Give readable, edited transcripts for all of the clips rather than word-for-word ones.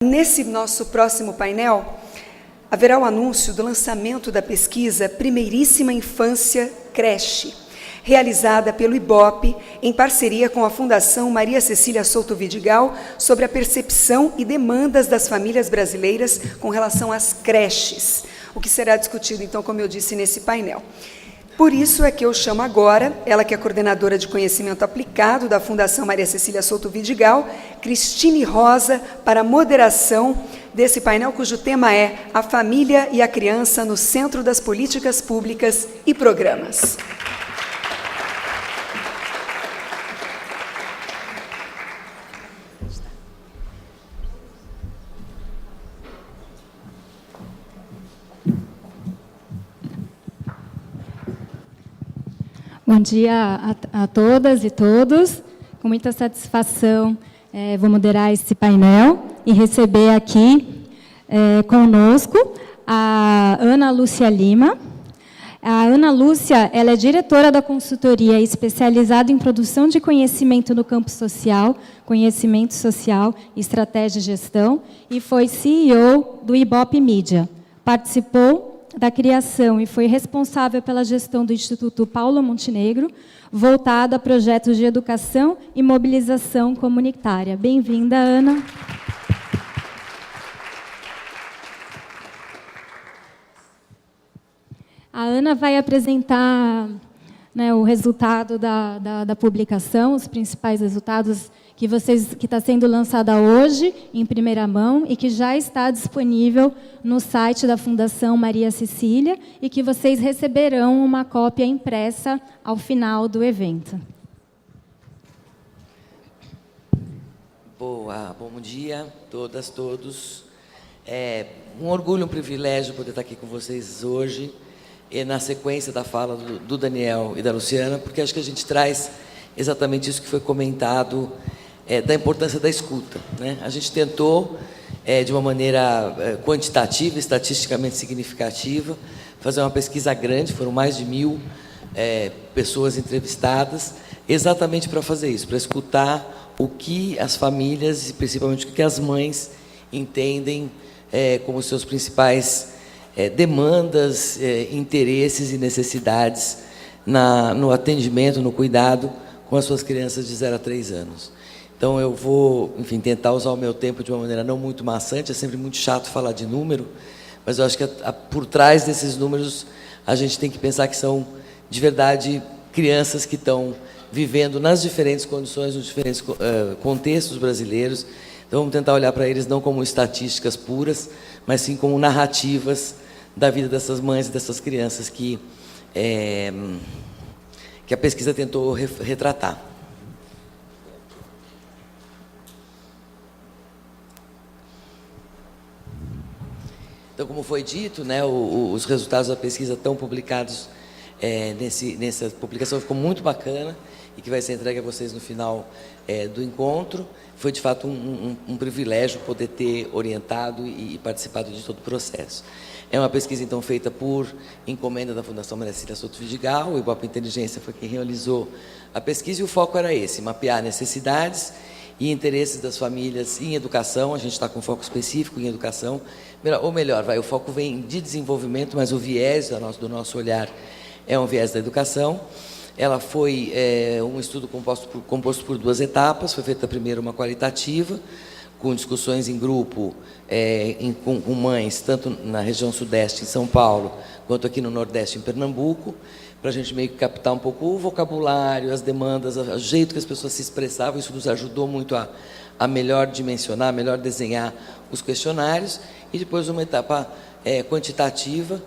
Nesse nosso próximo painel, haverá o anúncio do lançamento da pesquisa Primeiríssima Infância Creche, realizada pelo IBOP, em parceria com a Fundação Maria Cecília Souto Vidigal, sobre a percepção e demandas das famílias brasileiras com relação às creches, o que será discutido, então, como eu disse, nesse painel. Por isso é que eu chamo agora, ela que é coordenadora de conhecimento aplicado da Fundação Maria Cecília Souto Vidigal, Cristine Rosa, para a moderação desse painel, cujo tema é A Família e a Criança no Centro das Políticas Públicas e Programas. Bom dia a todas e todos. Com muita satisfação, vou moderar esse painel e receber aqui conosco a Ana Lúcia Lima. A Ana Lúcia, ela é diretora da consultoria especializada em produção de conhecimento no campo social, conhecimento social, estratégia e gestão, e foi CEO do IBOP Mídia. Participou da criação e foi responsável pela gestão do Instituto Paulo Montenegro, voltado a projetos de educação e mobilização comunitária. Bem-vinda, Ana. A Ana vai apresentar, né, o resultado da publicação, os principais resultados que está sendo lançada hoje, em primeira mão, e que já está disponível no site da Fundação Maria Cecília, e que vocês receberão uma cópia impressa ao final do evento. Bom dia, todas, todos. É um orgulho, um privilégio poder estar aqui com vocês hoje, e na sequência da fala do Daniel e da Luciana, porque acho que a gente traz exatamente isso que foi comentado, da importância da escuta, né? A gente tentou, de uma maneira quantitativa, estatisticamente significativa, fazer uma pesquisa grande, foram mais de 1.000 pessoas entrevistadas, exatamente para fazer isso, para escutar o que as famílias, e principalmente o que as mães entendem como seus principais demandas, interesses e necessidades no atendimento, no cuidado com as suas crianças de 0 a 3 anos. Então, eu vou, enfim, tentar usar o meu tempo de uma maneira não muito maçante, é sempre muito chato falar de número, mas eu acho que por trás desses números a gente tem que pensar que são, de verdade, crianças que estão vivendo nas diferentes condições, nos diferentes contextos brasileiros. Então, vamos tentar olhar para eles não como estatísticas puras, mas sim como narrativas da vida dessas mães e dessas crianças que a pesquisa tentou retratar. Então, como foi dito, né, os resultados da pesquisa estão publicados nessa publicação, ficou muito bacana, e que vai ser entregue a vocês no final do encontro. Foi, de fato, um privilégio poder ter orientado e participado de todo o processo. É uma pesquisa, então, feita por encomenda da Fundação Maria Cecília Souto Vidigal, o IBOP Inteligência foi quem realizou a pesquisa, e o foco era esse, mapear necessidades e interesses das famílias em educação. A gente está com foco específico em educação, ou melhor, o foco vem de desenvolvimento, mas o viés do nosso olhar é um viés da educação. Ela foi um estudo composto por 2 etapas. Foi feita primeiro uma qualitativa, com discussões em grupo, com mães, tanto na região sudeste, em São Paulo, quanto aqui no nordeste, em Pernambuco, para a gente meio que captar um pouco o vocabulário, as demandas, o jeito que as pessoas se expressavam. Isso nos ajudou muito a melhor dimensionar, a melhor desenhar os questionários. E depois uma etapa quantitativa,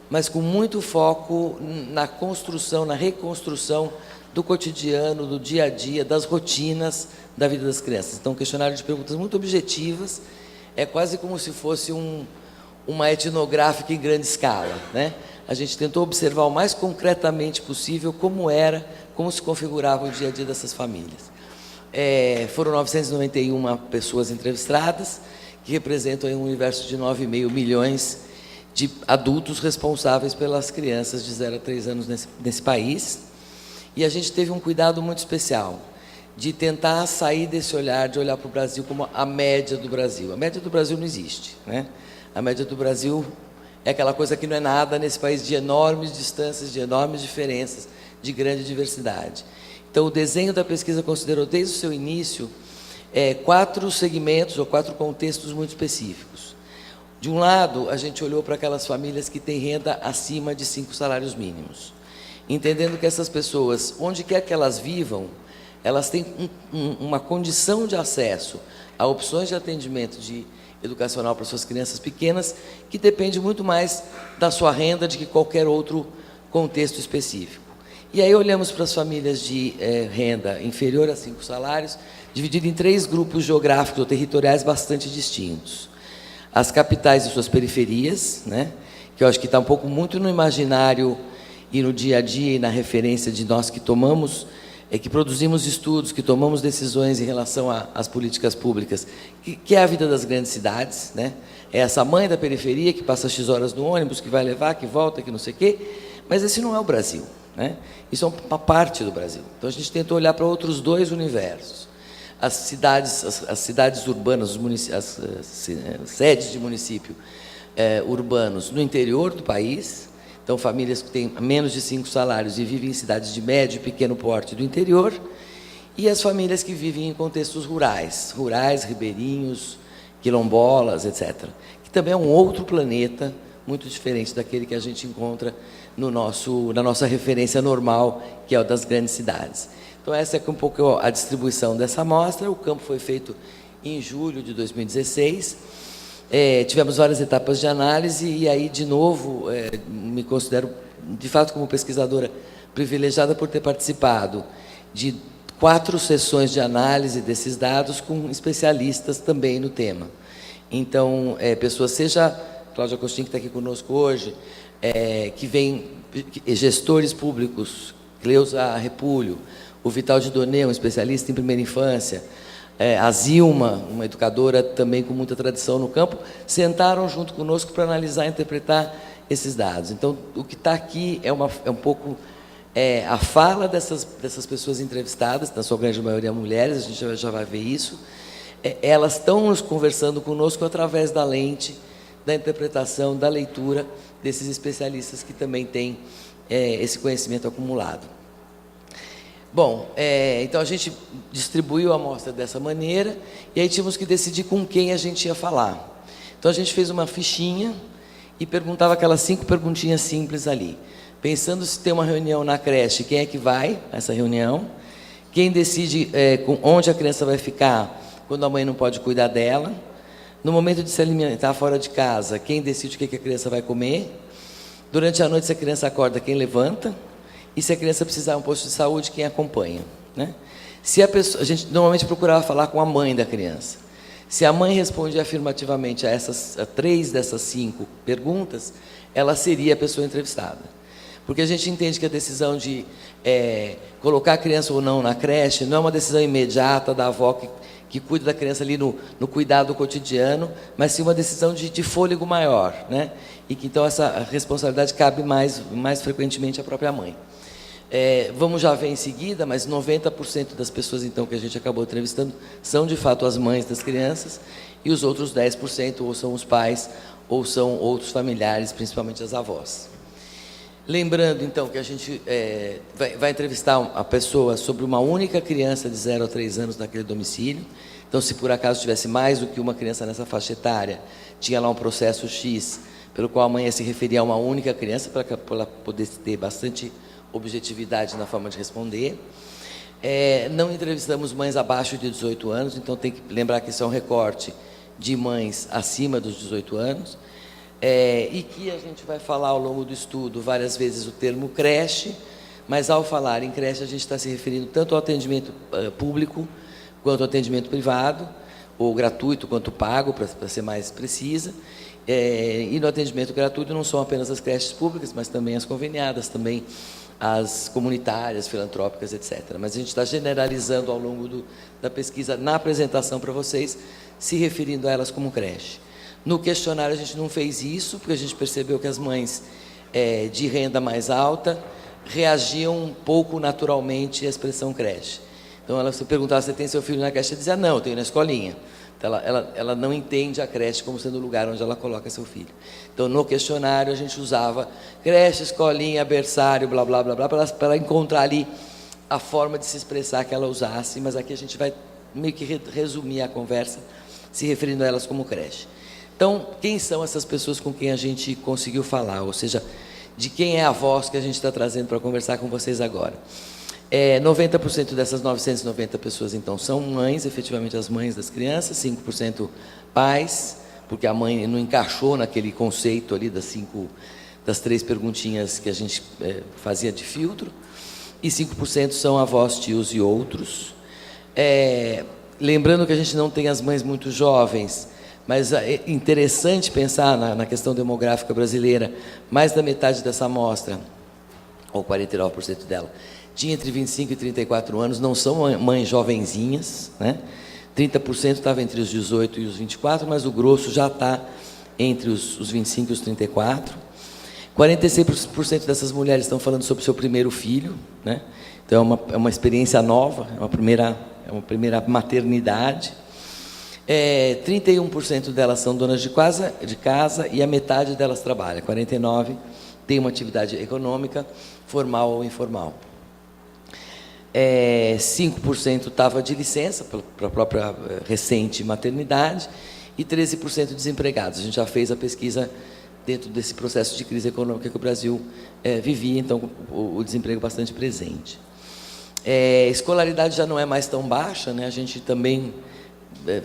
mas com muito foco na construção, na reconstrução do cotidiano, do dia a dia, das rotinas da vida das crianças. Então, um questionário de perguntas muito objetivas, é quase como se fosse uma etnográfica em grande escala, né? A gente tentou observar o mais concretamente possível como se configurava o dia a dia dessas famílias. Foram 991 pessoas entrevistadas, que representam um universo de 9,5 milhões de adultos responsáveis pelas crianças de 0 a 3 anos nesse país. E a gente teve um cuidado muito especial de tentar sair desse olhar, de olhar para o Brasil como a média do Brasil. A média do Brasil não existe, né? A média do Brasil é aquela coisa que não é nada nesse país de enormes distâncias, de enormes diferenças, de grande diversidade. Então, o desenho da pesquisa considerou, desde o seu início, 4 segmentos ou 4 contextos muito específicos. De um lado, a gente olhou para aquelas famílias que têm renda acima de 5 salários mínimos, entendendo que essas pessoas, onde quer que elas vivam, elas têm uma condição de acesso a opções de atendimento educacional para suas crianças pequenas, que depende muito mais da sua renda do que qualquer outro contexto específico. E aí olhamos para as famílias de renda inferior a 5 salários, dividido em 3 grupos geográficos ou territoriais bastante distintos. As capitais e suas periferias, né, que eu acho que está um pouco muito no imaginário e no dia a dia e na referência de nós que tomamos, que produzimos estudos, que tomamos decisões em relação às políticas públicas, que é a vida das grandes cidades, né? É essa mãe da periferia que passa X horas no ônibus, que vai levar, que volta, que não sei o quê, mas esse não é o Brasil, né? Isso é uma parte do Brasil. Então, a gente tentou olhar para outros 2 universos. As cidades urbanas, as sedes de município urbanos no interior do país. Então, famílias que têm menos de 5 salários e vivem em cidades de médio e pequeno porte do interior, e as famílias que vivem em contextos rurais, ribeirinhos, quilombolas, etc., que também é um outro planeta muito diferente daquele que a gente encontra na nossa referência normal, que é o das grandes cidades. Então, essa é um pouco a distribuição dessa amostra. O campo foi feito em julho de 2016. Tivemos várias etapas de análise e aí, de novo, me considero, de fato, como pesquisadora privilegiada por ter participado de 4 sessões de análise desses dados com especialistas também no tema. Então, pessoas, seja Cláudia Costin, que está aqui conosco hoje, que vem gestores públicos, Cleusa Repulho, o Vital de Donê, um especialista em primeira infância, a Zilma, uma educadora também com muita tradição no campo, sentaram junto conosco para analisar e interpretar esses dados. Então, o que está aqui é um pouco a fala dessas pessoas entrevistadas, na sua grande maioria mulheres, a gente já vai ver isso. Elas estão nos conversando conosco através da lente, da interpretação, da leitura desses especialistas que também têm esse conhecimento acumulado. Bom, então a gente distribuiu a amostra dessa maneira e aí tínhamos que decidir com quem a gente ia falar. Então a gente fez uma fichinha e perguntava aquelas 5 perguntinhas simples ali. Pensando se tem uma reunião na creche, quem é que vai a essa reunião? Quem decide onde a criança vai ficar quando a mãe não pode cuidar dela? No momento de se alimentar fora de casa, quem decide o que a criança vai comer? Durante a noite, se a criança acorda, quem levanta? E se a criança precisar de um posto de saúde, quem acompanha, né? Se a gente normalmente procurava falar com a mãe da criança. Se a mãe responde afirmativamente a 3 dessas 5 perguntas, ela seria a pessoa entrevistada. Porque a gente entende que a decisão de colocar a criança ou não na creche não é uma decisão imediata da avó que cuida da criança ali no cuidado cotidiano, mas sim uma decisão de fôlego maior, né? E que então essa responsabilidade cabe mais frequentemente à própria mãe. Vamos já ver em seguida, mas 90% das pessoas então que a gente acabou entrevistando são de fato as mães das crianças, e os outros 10% ou são os pais ou são outros familiares, principalmente as avós. Lembrando então que a gente vai entrevistar a pessoa sobre uma única criança de 0 a 3 anos naquele domicílio. Então, se por acaso tivesse mais do que uma criança nessa faixa etária, tinha lá um processo X, pelo qual a mãe ia se referir a uma única criança, para ela poder ter bastante objetividade na forma de responder. Não entrevistamos mães abaixo de 18 anos, então tem que lembrar que isso é um recorte de mães acima dos 18 anos. E que a gente vai falar ao longo do estudo várias vezes o termo creche, mas ao falar em creche a gente está se referindo tanto ao atendimento público quanto ao atendimento privado, ou gratuito quanto pago, para ser mais precisa. E no atendimento gratuito não são apenas as creches públicas, mas também as conveniadas, também as comunitárias, filantrópicas, etc. Mas a gente está generalizando ao longo da pesquisa, na apresentação para vocês, se referindo a elas como creche. No questionário a gente não fez isso, porque a gente percebeu que as mães de renda mais alta reagiam um pouco naturalmente à expressão creche. Então Então, ela se perguntava se tem seu filho na creche, ela dizia, não, eu tenho na escolinha. Então, ela não entende a creche como sendo o lugar onde ela coloca seu filho. Então, no questionário, a gente usava creche, escolinha, berçário, blá, blá, blá, blá, para ela encontrar ali a forma de se expressar que ela usasse, mas aqui a gente vai meio que resumir a conversa, se referindo a elas como creche. Então, quem são essas pessoas com quem a gente conseguiu falar? Ou seja, de quem é a voz que a gente está trazendo para conversar com vocês agora? 90% dessas 990 pessoas, então, são mães, efetivamente as mães das crianças, 5% pais, porque a mãe não encaixou naquele conceito ali das 3 perguntinhas que a gente fazia de filtro, e 5% são avós, tios e outros. Lembrando que a gente não tem as mães muito jovens, mas é interessante pensar na questão demográfica brasileira, mais da metade dessa amostra, ou 49% dela, tinha entre 25 e 34 anos, não são mães jovenzinhas, né? 30% estava entre os 18 e os 24, mas o grosso já está entre os 25 e os 34. 46% dessas mulheres estão falando sobre o seu primeiro filho, né? Então é uma experiência nova, é uma primeira maternidade. 31% delas são donas de casa e a metade delas trabalha, 49% tem uma atividade econômica, formal ou informal. 5% estava de licença para a própria recente maternidade e 13% desempregados. A gente já fez a pesquisa dentro desse processo de crise econômica que o Brasil vivia, então o desemprego bastante presente. Escolaridade já não é mais tão baixa, né? A gente também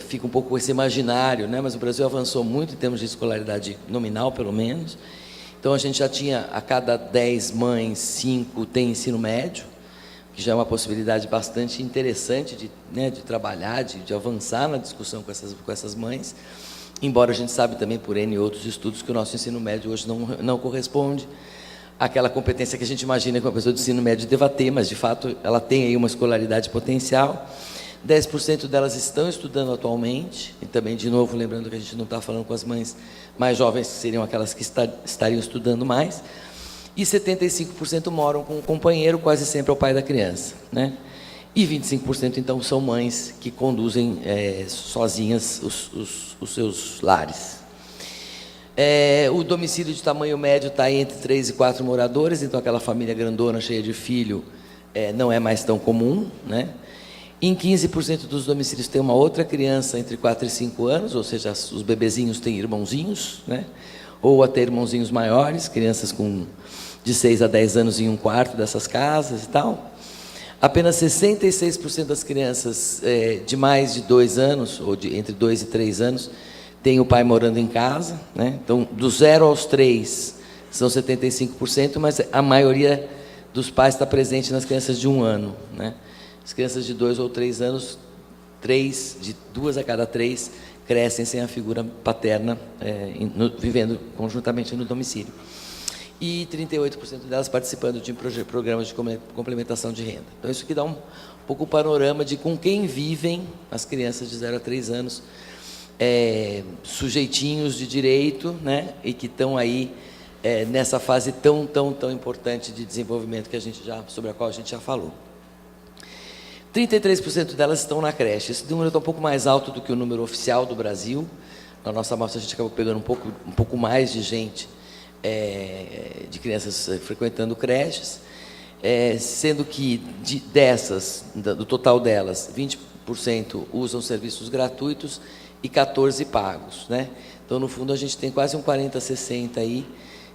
fica um pouco com esse imaginário, né? Mas o Brasil avançou muito em termos de escolaridade nominal, pelo menos. Então, a gente já tinha, a cada 10 mães, 5 tem ensino médio, que já é uma possibilidade bastante interessante de trabalhar, de avançar na discussão com essas mães, embora a gente sabe também, por N outros estudos, que o nosso ensino médio hoje não corresponde àquela competência que a gente imagina que uma pessoa de ensino médio deva ter, mas, de fato, ela tem aí uma escolaridade potencial. 10% delas estão estudando atualmente, e também, de novo, lembrando que a gente não está falando com as mães mais jovens, que seriam aquelas que estariam estudando mais, e 75% moram com um companheiro, quase sempre é o pai da criança, né? E 25%, então, são mães que conduzem sozinhas os seus lares. O domicílio de tamanho médio está entre 3 e 4 moradores, então aquela família grandona, cheia de filho, não é mais tão comum, né? Em 15% dos domicílios tem uma outra criança entre 4 e 5 anos, ou seja, os bebezinhos têm irmãozinhos, né? Ou até irmãozinhos maiores, crianças de 6 a 10 anos em um quarto dessas casas e tal. Apenas 66% das crianças de mais de 2 anos, ou entre 2 e 3 anos, tem o pai morando em casa, né? Então, do 0 aos 3 são 75%, mas a maioria dos pais está presente nas crianças de 1 ano, né? As crianças de 2 ou 3 anos, de 2 a cada 3, crescem sem a figura paterna, vivendo conjuntamente no domicílio. E 38% delas participando de programas de complementação de renda. Então, isso que dá um pouco o panorama de com quem vivem as crianças de 0 a 3 anos, sujeitinhos de direito, né? E que estão aí nessa fase tão importante de desenvolvimento sobre a qual a gente já falou. 33% delas estão na creche. Esse número está um pouco mais alto do que o número oficial do Brasil. Na nossa amostra, a gente acabou pegando um pouco mais de gente, de crianças frequentando creches, sendo que do total delas, 20% usam serviços gratuitos e 14% pagos, né? Então, no fundo, a gente tem quase um 40-60 aí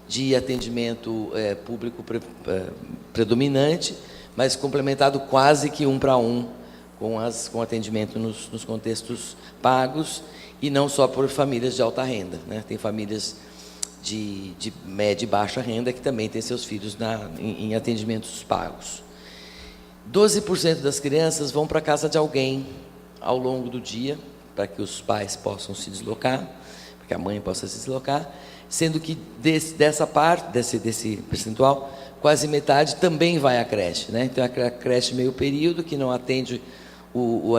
de atendimento público predominante, mas complementado quase que 1 para 1 com atendimento nos contextos pagos, e não só por famílias de alta renda, né? Tem famílias de média e baixa renda que também têm seus filhos em atendimentos pagos. 12% das crianças vão para a casa de alguém ao longo do dia, para que os pais possam se deslocar, para que a mãe possa se deslocar, sendo que dessa parte, desse percentual, quase metade também vai à creche, né? Então, a creche meio período, que não atende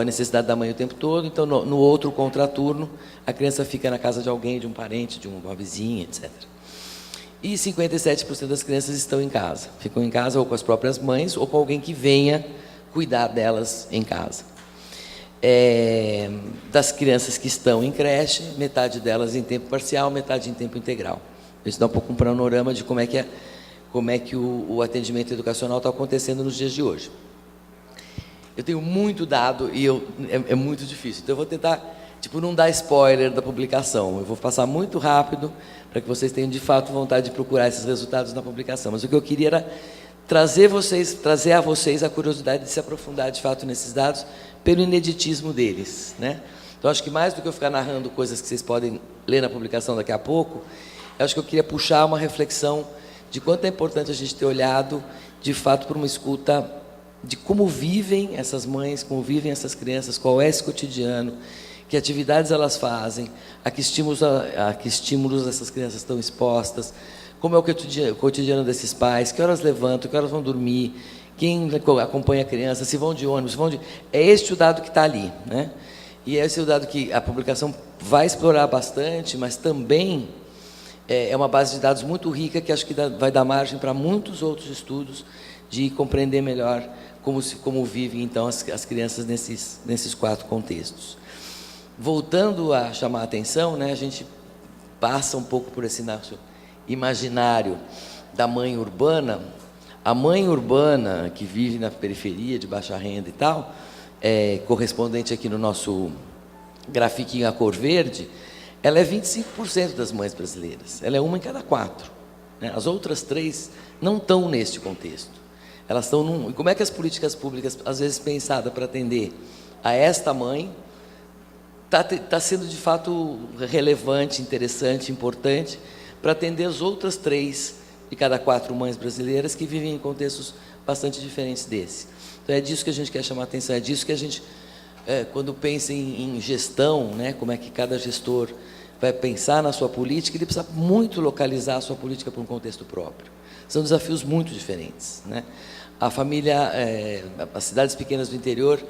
a necessidade da mãe o tempo todo. Então, no outro contraturno, a criança fica na casa de alguém, de um parente, de uma vizinha, etc. E 57% das crianças estão em casa. Ficam em casa ou com as próprias mães, ou com alguém que venha cuidar delas em casa. Das crianças que estão em creche, metade delas em tempo parcial, metade em tempo integral. Isso dá um pouco um panorama de como é que o atendimento educacional está acontecendo nos dias de hoje. Eu tenho muito dado e é muito difícil, então eu vou tentar não dar spoiler da publicação. Eu vou passar muito rápido para que vocês tenham de fato vontade de procurar esses resultados na publicação. Mas o que eu queria era trazer a vocês a curiosidade de se aprofundar de fato nesses dados pelo ineditismo deles, né? Então acho que mais do que eu ficar narrando coisas que vocês podem ler na publicação daqui a pouco, eu acho que eu queria puxar uma reflexão de quanto é importante a gente ter olhado de fato para uma escuta de como vivem essas mães, como vivem essas crianças, qual é esse cotidiano, que atividades elas fazem, a que estímulos essas crianças estão expostas, como é o cotidiano desses pais, que horas levantam, que horas vão dormir, quem acompanha a criança, se vão de ônibus, É este o dado que está ali, né? E esse é o dado que a publicação vai explorar bastante, mas também é uma base de dados muito rica que acho que vai dar margem para muitos outros estudos de compreender melhor como vivem, então, as crianças nesses 4 contextos. Voltando a chamar a atenção, né, a gente passa um pouco por esse nosso imaginário da mãe urbana. A mãe urbana que vive na periferia, de baixa renda e tal, correspondente aqui no nosso grafiquinho a cor verde, ela é 25% das mães brasileiras. Ela é uma em cada 4. Né? As outras 3 não estão neste contexto. Elas estão E como é que as políticas públicas, às vezes pensadas para atender a esta mãe, está sendo de fato relevante, interessante, importante, para atender as outras 3 de cada 4 mães brasileiras que vivem em contextos bastante diferentes desse. Então é disso que a gente quer chamar a atenção, é disso que a gente, quando pensa em gestão, né, como é que cada gestor vai pensar na sua política, ele precisa muito localizar a sua política para um contexto próprio. São desafios muito diferentes, né? A família, as cidades pequenas do interior,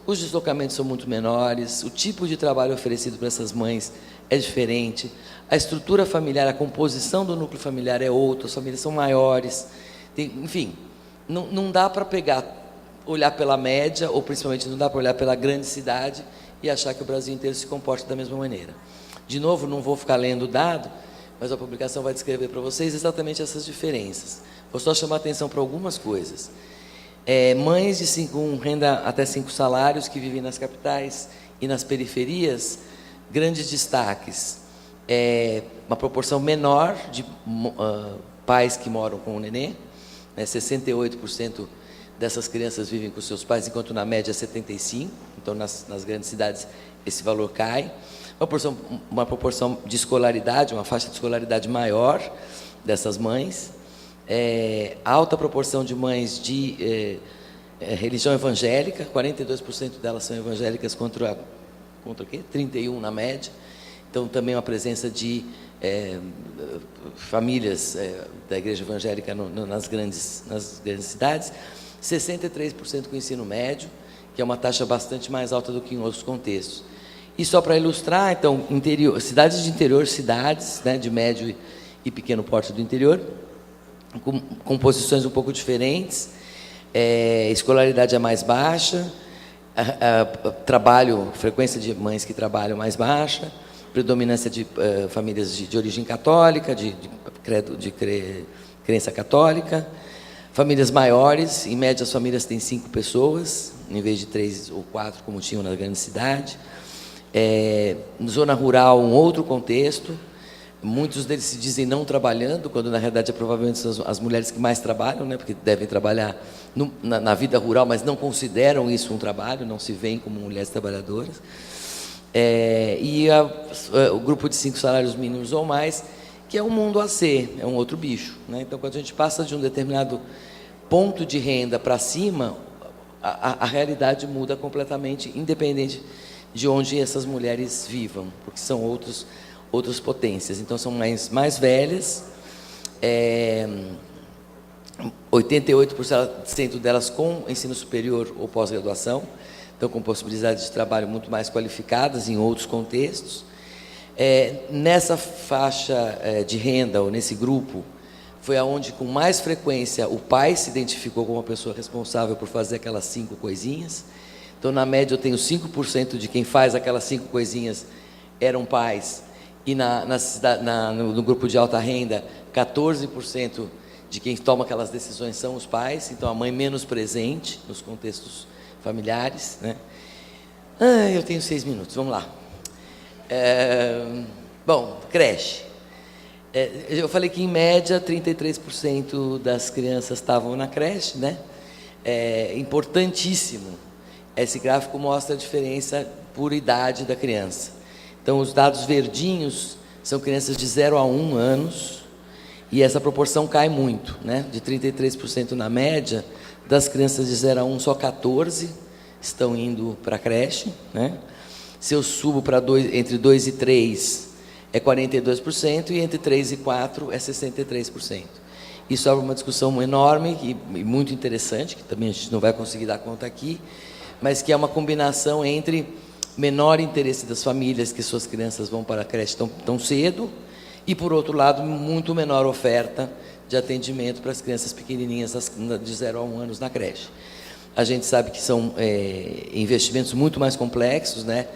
os deslocamentos são muito menores, o tipo de trabalho oferecido para essas mães é diferente, a estrutura familiar, a composição do núcleo familiar é outra, as famílias são maiores, enfim, não dá para olhar pela média, ou principalmente não dá para olhar pela grande cidade e achar que o Brasil inteiro se comporta da mesma maneira. De novo, não vou ficar lendo o dado, mas a publicação vai descrever para vocês exatamente essas diferenças. Vou só chamar a atenção para algumas coisas. Mães com renda até 5 salários que vivem nas capitais e nas periferias, grandes destaques. Uma proporção menor de pais que moram com o nenê, né? 68% dessas crianças vivem com seus pais, enquanto na média é 75%, então nas grandes cidades esse valor cai. Uma proporção de escolaridade, uma faixa de escolaridade maior dessas mães. Alta proporção de mães de religião evangélica, 42% delas são evangélicas contra o quê? 31% na média. Então, também uma presença de famílias da igreja evangélica nas grandes cidades. 63% com ensino médio, que é uma taxa bastante mais alta do que em outros contextos. E só para ilustrar, então, cidades de interior, cidades, né, de médio e pequeno porte do interior, com posições um pouco diferentes, escolaridade é mais baixa, frequência de mães que trabalham mais baixa, predominância de famílias de origem católica, de crença católica, famílias maiores, em média as famílias têm 5 pessoas, em vez de 3 ou 4 como tinham na grande cidade. Zona rural, um outro contexto. Muitos deles se dizem não trabalhando, quando na realidade provavelmente são as mulheres que mais trabalham, né, porque devem trabalhar na vida rural, mas não consideram isso um trabalho, não se veem como mulheres trabalhadoras. O grupo de 5 salários mínimos ou mais, que é um mundo a ser, é um outro bicho, né? Então, quando a gente passa de um determinado ponto de renda para cima, a realidade muda completamente, independente de onde essas mulheres vivam, porque são outras potências. Então, são mais velhas, 88% delas com ensino superior ou pós-graduação, então com possibilidades de trabalho muito mais qualificadas em outros contextos. Nessa faixa de renda, ou nesse grupo, foi aonde com mais frequência o pai se identificou como a pessoa responsável por fazer aquelas 5 coisinhas. Então, na média, eu tenho 5% de quem faz aquelas 5 coisinhas eram pais, e no grupo de alta renda, 14% de quem toma aquelas decisões são os pais. Então, a mãe menos presente nos contextos familiares, né? Eu tenho 6 minutos, vamos lá. Bom, creche. Eu falei que, em média, 33% das crianças estavam na creche, né? Importantíssimo. Esse gráfico mostra a diferença por idade da criança. Então, os dados verdinhos são crianças de 0 a 1 anos, e essa proporção cai muito, né? De 33% na média, das crianças de 0 a 1, só 14 estão indo para a creche, né? Se eu subo para entre 2 e 3, é 42%, e entre 3 e 4 é 63%. Isso abre uma discussão enorme e muito interessante, que também a gente não vai conseguir dar conta aqui, mas que é uma combinação entre menor interesse das famílias, que suas crianças vão para a creche tão cedo, e, por outro lado, muito menor oferta de atendimento para as crianças pequenininhas de 0 a 1 anos na creche. A gente sabe que são investimentos muito mais complexos, né?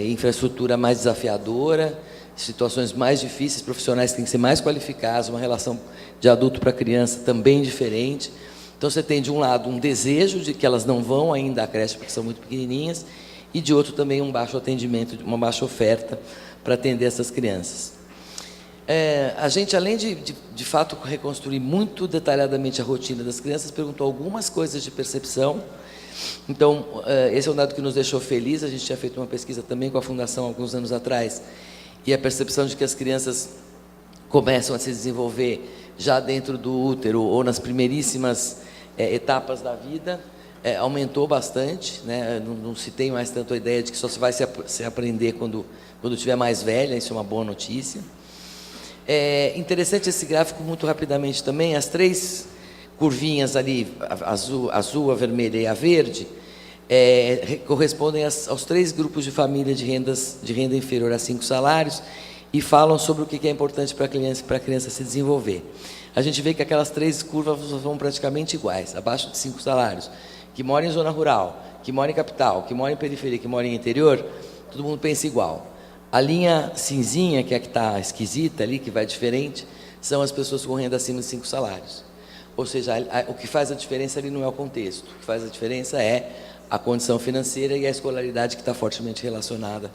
Infraestrutura mais desafiadora, situações mais difíceis, profissionais que têm que ser mais qualificados, uma relação de adulto para criança também diferente. Então, você tem, de um lado, um desejo de que elas não vão ainda à creche porque são muito pequenininhas, e, de outro, também um baixo atendimento, uma baixa oferta para atender essas crianças. A gente, além de fato, reconstruir muito detalhadamente a rotina das crianças, perguntou algumas coisas de percepção. Então, esse é um dado que nos deixou feliz. A gente tinha feito uma pesquisa também com a Fundação alguns anos atrás, e a percepção de que as crianças começam a se desenvolver já dentro do útero ou nas primeiríssimas etapas da vida aumentou bastante, né? Não se tem mais tanto a ideia de que só se vai se aprender quando estiver mais velha. Isso é uma boa notícia. Interessante esse gráfico, muito rapidamente também, as 3 curvinhas ali, azul, a vermelha e a verde, correspondem aos 3 grupos de família de renda inferior a 5 salários, e falam sobre o que é importante para a criança se desenvolver. A gente vê que aquelas 3 curvas vão praticamente iguais, abaixo de 5 salários, que mora em zona rural, que mora em capital, que mora em periferia, que mora em interior, todo mundo pensa igual. A linha cinzinha, que é a que está esquisita ali, que vai diferente, são as pessoas com renda acima de 5 salários. Ou seja, o que faz a diferença ali não é o contexto. O que faz a diferença é a condição financeira e a escolaridade, que está fortemente relacionada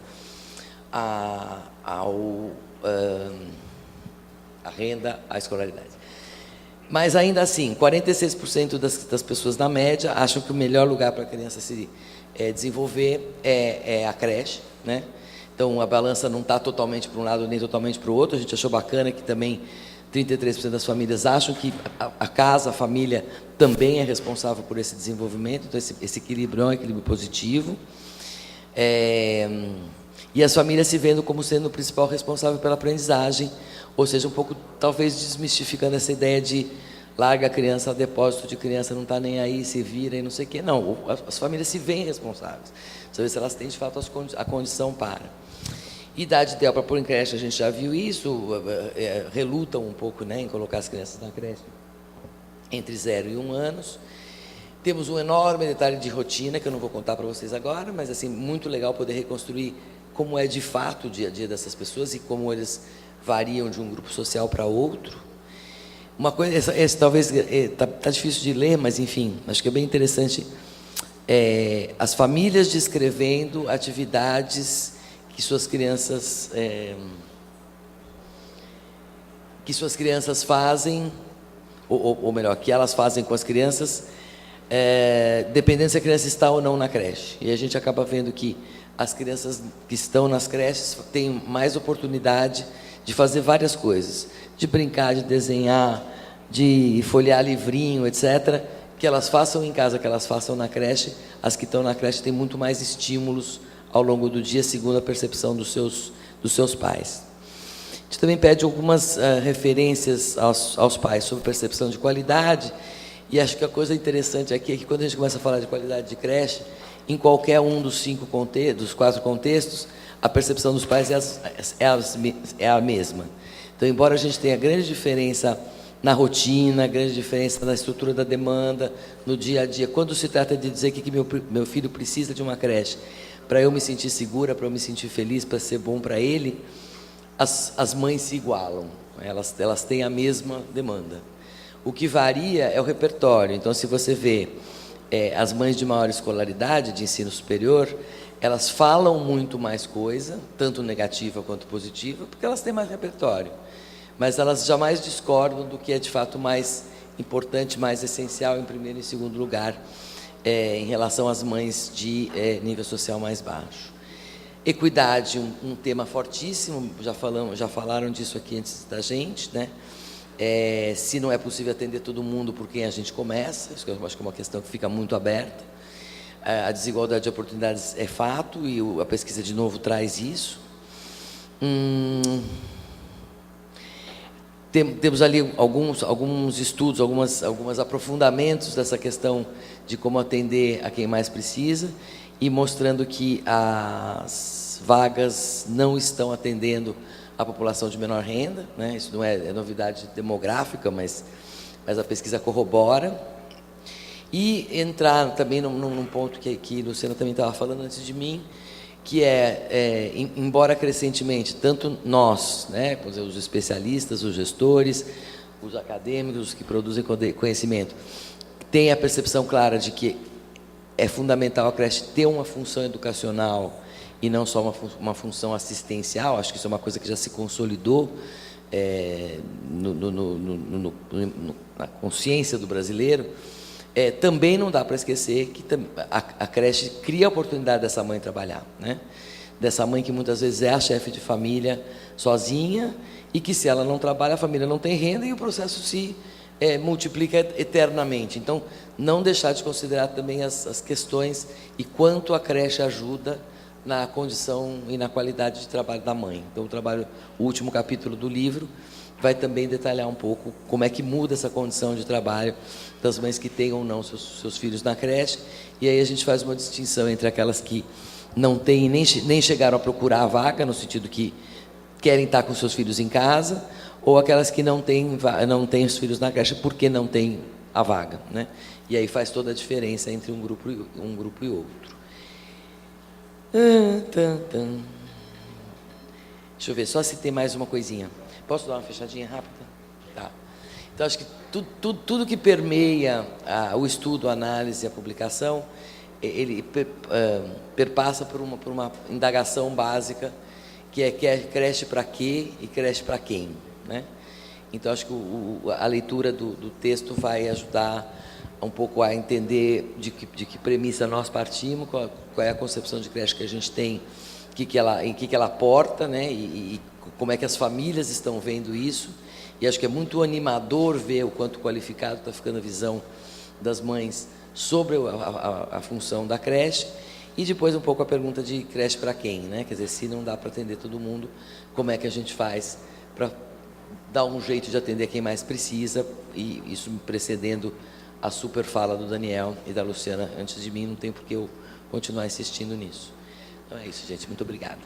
à renda, à escolaridade. Mas, ainda assim, 46% das pessoas, na média, acham que o melhor lugar para a criança se desenvolver é a creche, né? Então, a balança não está totalmente para um lado nem totalmente para o outro. A gente achou bacana que também 33% das famílias acham que a casa, a família, também é responsável por esse desenvolvimento. Então, esse equilíbrio é um equilíbrio positivo. E as famílias se vendo como sendo o principal responsável pela aprendizagem, ou seja, um pouco, talvez, desmistificando essa ideia de larga a criança, depósito de criança, não está nem aí, se vira e não sei o quê. Não, as famílias se veem responsáveis. Saber se elas têm, de fato, a condição para. Idade ideal para pôr em creche, a gente já viu isso, relutam um pouco, né, em colocar as crianças na creche entre 0 e 1 anos. Temos um enorme detalhe de rotina, que eu não vou contar para vocês agora, mas, assim, muito legal poder reconstruir como é, de fato, o dia a dia dessas pessoas e como eles variam de um grupo social para outro. Uma coisa, essa talvez tá difícil de ler, mas, enfim, acho que é bem interessante, as famílias descrevendo atividades que suas crianças fazem, ou melhor, que elas fazem com as crianças, dependendo se a criança está ou não na creche. E a gente acaba vendo que as crianças que estão nas creches têm mais oportunidade de fazer várias coisas, de brincar, de desenhar, de folhear livrinho, etc., que elas façam em casa, que elas façam na creche. As que estão na creche têm muito mais estímulos ao longo do dia, segundo a percepção dos seus pais. A gente também pede algumas referências aos pais sobre percepção de qualidade, e acho que a coisa interessante aqui é que, quando a gente começa a falar de qualidade de creche, em qualquer um dos 4 contextos, a percepção dos pais é a mesma. Então, embora a gente tenha grande diferença na rotina, grande diferença na estrutura da demanda, no dia a dia. Quando se trata de dizer que meu filho precisa de uma creche para eu me sentir segura, para eu me sentir feliz, para ser bom para ele, as mães se igualam, elas têm a mesma demanda. O que varia é o repertório. Então, se você vê as mães de maior escolaridade, de ensino superior, elas falam muito mais coisa, tanto negativa quanto positiva, porque elas têm mais repertório. Mas elas jamais discordam do que é de fato mais importante, mais essencial, em primeiro e segundo lugar, em relação às mães de nível social mais baixo. Equidade, um tema fortíssimo, já falaram disso aqui antes da gente, né? Se não é possível atender todo mundo, por quem a gente começa? Isso eu acho que é uma questão que fica muito aberta. A desigualdade de oportunidades é fato, e a pesquisa, de novo, traz isso. Temos ali alguns estudos, alguns aprofundamentos dessa questão de como atender a quem mais precisa, e mostrando que as vagas não estão atendendo a população de menor renda, né? Isso não é novidade demográfica, mas a pesquisa corrobora. E entrar também num ponto que Luciana também estava falando antes de mim, que embora crescentemente, tanto nós, né, os especialistas, os gestores, os acadêmicos, os que produzem conhecimento, têm a percepção clara de que é fundamental a creche ter uma função educacional e não só uma função assistencial. Acho que isso é uma coisa que já se consolidou na consciência do brasileiro. Também não dá para esquecer que a creche cria a oportunidade dessa mãe trabalhar, né? Dessa mãe que muitas vezes é a chefe de família sozinha, e que, se ela não trabalha, a família não tem renda e o processo se multiplica eternamente. Então, não deixar de considerar também as questões e quanto a creche ajuda na condição e na qualidade de trabalho da mãe. Então, o último capítulo do livro vai também detalhar um pouco como é que muda essa condição de trabalho das mães que têm ou não seus filhos na creche. E aí a gente faz uma distinção entre aquelas que não têm, nem chegaram a procurar a vaga, no sentido que querem estar com seus filhos em casa, ou aquelas que não têm os filhos na creche porque não têm a vaga, né? E aí faz toda a diferença entre um grupo e outro. Deixa eu ver, só se tem mais uma coisinha. Posso dar uma fechadinha rápida? Tá. Então, acho que tudo que permeia o estudo, a análise, a publicação, ele perpassa por uma indagação básica, que é creche para quê e creche para quem, né? Então, acho que a leitura do texto vai ajudar um pouco a entender de que premissa nós partimos, qual é a concepção de creche que a gente tem, em que ela aporta, né? E como é que as famílias estão vendo isso. E acho que é muito animador ver o quanto qualificado está ficando a visão das mães sobre a função da creche. E depois um pouco a pergunta de creche para quem, né? Quer dizer, se não dá para atender todo mundo, como é que a gente faz para dar um jeito de atender quem mais precisa? E isso precedendo a super fala do Daniel e da Luciana antes de mim, não tem por que eu continuar insistindo nisso. Então é isso, gente. Muito obrigado.